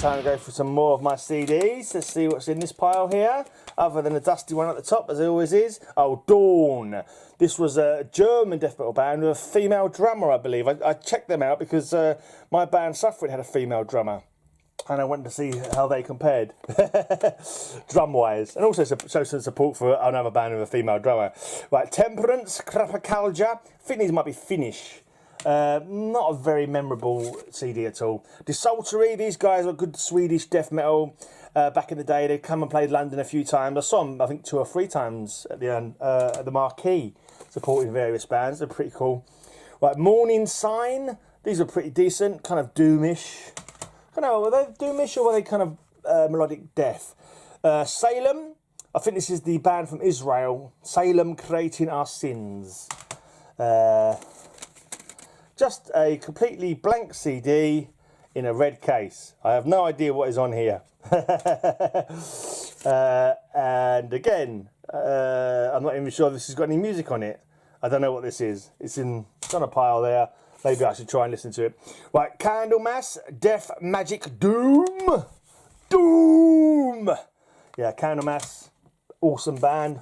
time to go for some more of my CDs. Let's see what's in this pile here, other than the dusty one at the top, as it always is. Oh, Dawn. This was a German death metal band with a female drummer, I believe. I checked them out because my band Suffering had a female drummer, and I wanted to see how they compared drum-wise, and also show some support for another band with a female drummer. Right, Temperance, Krappakalja. I think these might be Finnish. Not a very memorable CD at all. Desultory, these guys were good Swedish death metal back in the day. They'd come and played London a few times. I saw them, I think, 2 or 3 times at the Marquee, supporting various bands. They're pretty cool. Right, Morning Sign. These are pretty decent, kind of doomish. I don't know, were they doomish or were they kind of melodic death? Salem. I think this is the band from Israel. Salem, Creating Our Sins. Just a completely blank CD in a red case. I have no idea what is on here. And again, I'm not even sure this has got any music on it. I don't know what this is. It's on a pile there. Maybe I should try and listen to it. Right, Candlemass, Death, Magic, Doom. Doom! Yeah, Candlemass, awesome band.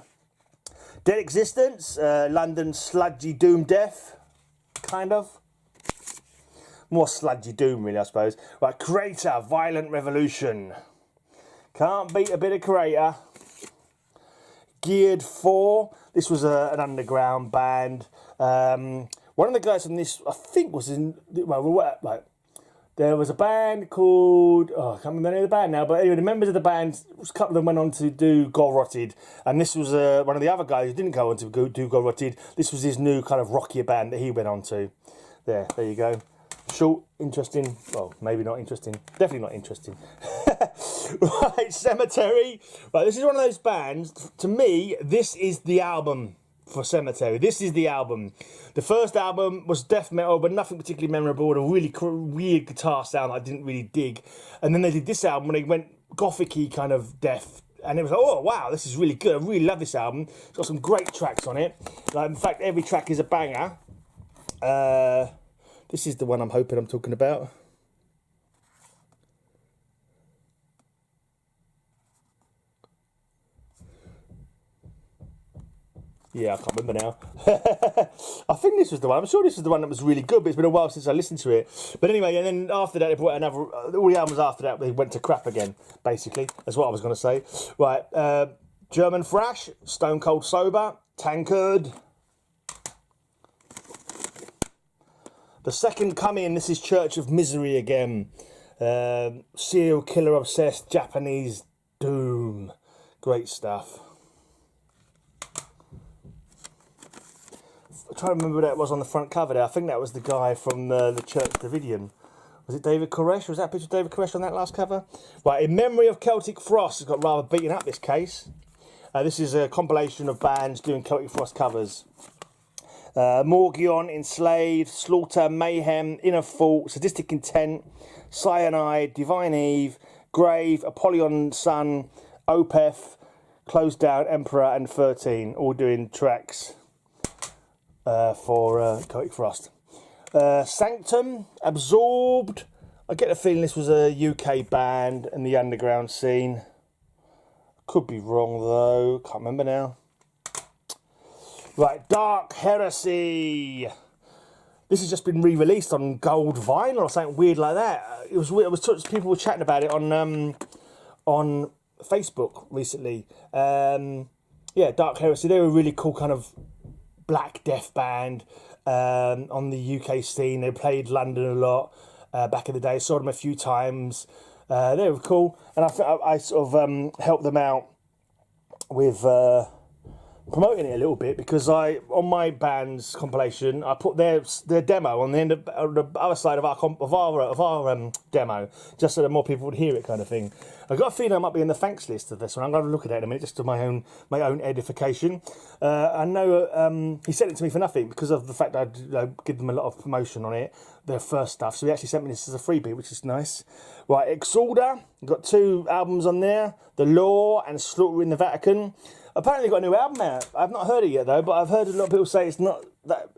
Dead Existence, London sludgy doom death, kind of. More sludgy doom, really, I suppose. Right, Crater, Violent Revolution. Can't beat a bit of Crater. Geared 4. This was an underground band. One of the guys from this, I think, was in... Well, there was a band called... Oh, I can't remember the name of the band now. But anyway, the members of the band, a couple of them went on to do Gore Rotted. And this was one of the other guys who didn't go on to do Gore Rotted. This was his new kind of rockier band that he went on to. There you go. Short, interesting, well, maybe not interesting, definitely not interesting. Right, Cemetery. Right, this is one of those bands, to me, this is the album for Cemetery. This is the album. The first album was death metal, but nothing particularly memorable, with a really weird guitar sound I didn't really dig. And then they did this album, and they went gothic-y kind of death. And it was like, oh, wow, this is really good. I really love this album. It's got some great tracks on it. Like, in fact, every track is a banger. This is the one I'm hoping I'm talking about. Yeah, I can't remember now. I think this was the one. I'm sure this was the one that was really good, but it's been a while since I listened to it. But anyway, and then after that, they brought another... all the albums after that, they went to crap again, basically. That's what I was going to say. Right, German Thrash, Stone Cold Sober, Tankard. The Second Coming, this is Church of Misery again. Serial killer obsessed Japanese doom. Great stuff. I'm trying to remember what that was on the front cover there. I think that was the guy from the Church Davidian. Was it David Koresh? Was that a picture of David Koresh on that last cover? Right, In Memory of Celtic Frost. It's got rather beaten up, this case. This is a compilation of bands doing Celtic Frost covers. Morgion, Enslaved, Slaughter, Mayhem, Inner Fault, Sadistic Intent, Cyanide, Divine Eve, Grave, Apollyon Sun, Opeth, Closed Down, Emperor, and 13, all doing tracks for Celtic Frost. Sanctum, Absorbed. I get the feeling this was a UK band in the underground scene. Could be wrong though, can't remember now. Right, Dark Heresy. This has just been re-released on gold vinyl or something weird like that. It was weird. People were chatting about it on Facebook recently. Yeah, Dark Heresy. They were a really cool kind of black death band on the UK scene. They played London a lot back in the day. Saw them a few times. They were cool, and I sort of helped them out with promoting it a little bit, because on my band's compilation I put their demo on the end of the other side of our demo, just so that more people would hear it, kind of thing. I've got a feeling I might be in the thanks list of this one. I'm going to look at it in a minute, just to my own edification. I know he sent it to me for nothing because of the fact that I'd give them a lot of promotion on it, their first stuff. So he actually sent me this as a freebie, which is nice. Right, Exalder, got 2 albums on there, The Law and Slaughter in the Vatican. Apparently got a new album out. I've not heard it yet though, but I've heard a lot of people say it's not that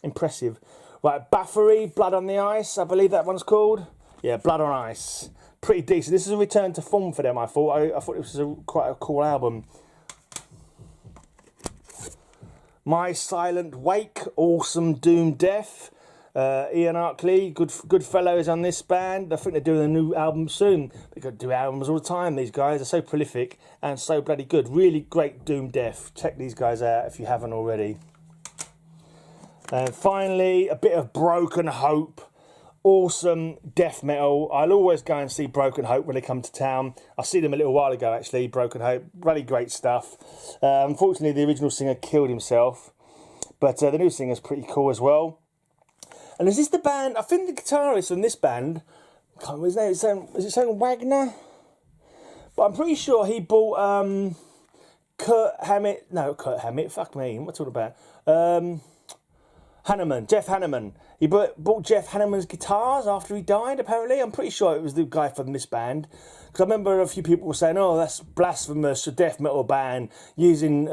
impressive. Right, Bathory, Blood on the Ice, I believe that one's called. Yeah, Blood on Ice. pretty decent. This is a return to form for them, I thought. I thought this was quite a cool album. My Silent Wake, awesome doom death. Ian Arkley, good fellows on this band. I think they're doing a new album soon. They got to do albums all the time. These guys are so prolific and so bloody good. Really great doom death. Check these guys out if you haven't already. And finally, a bit of Broken Hope. Awesome death metal. I'll always go and see Broken Hope when they come to town. I see them a little while ago, actually. Broken Hope, really great stuff. Unfortunately, the original singer killed himself, but the new singer's pretty cool as well. And is this the band? I think the guitarist in this band, I can't remember his name. Is it something Wagner? But I'm pretty sure he bought Kurt Hammett. No, Kurt Hammett. Fuck me. What am I talking about? Hanneman, Jeff Hanneman. He bought Jeff Hanneman's guitars after he died, apparently. I'm pretty sure it was the guy from this band. Because I remember a few people were saying, oh, that's blasphemous, a death metal band using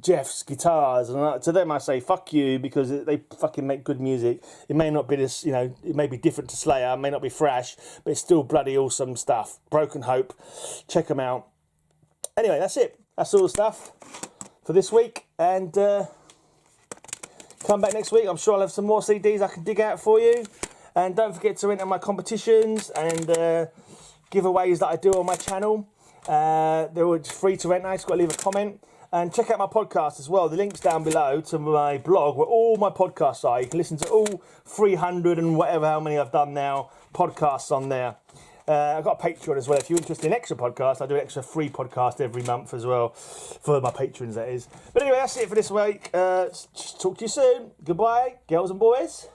Jeff's guitars. And to them I say, fuck you, because they fucking make good music. It may not be this, you know, it may be different to Slayer, it may not be thrash, but it's still bloody awesome stuff. Broken Hope, check them out. Anyway, that's it. That's all the stuff for this week. And come back next week. I'm sure I'll have some more CDs I can dig out for you. And don't forget to enter my competitions and giveaways that I do on my channel. They're free to enter. Just got to leave a comment. And check out my podcast as well. The link's down below to my blog where all my podcasts are. You can listen to all 300 and whatever, how many I've done now, podcasts on there. I've got a Patreon as well. If you're interested in extra podcasts, I do an extra free podcast every month as well. For my patrons, that is. But anyway, that's it for this week. Talk to you soon. Goodbye, girls and boys.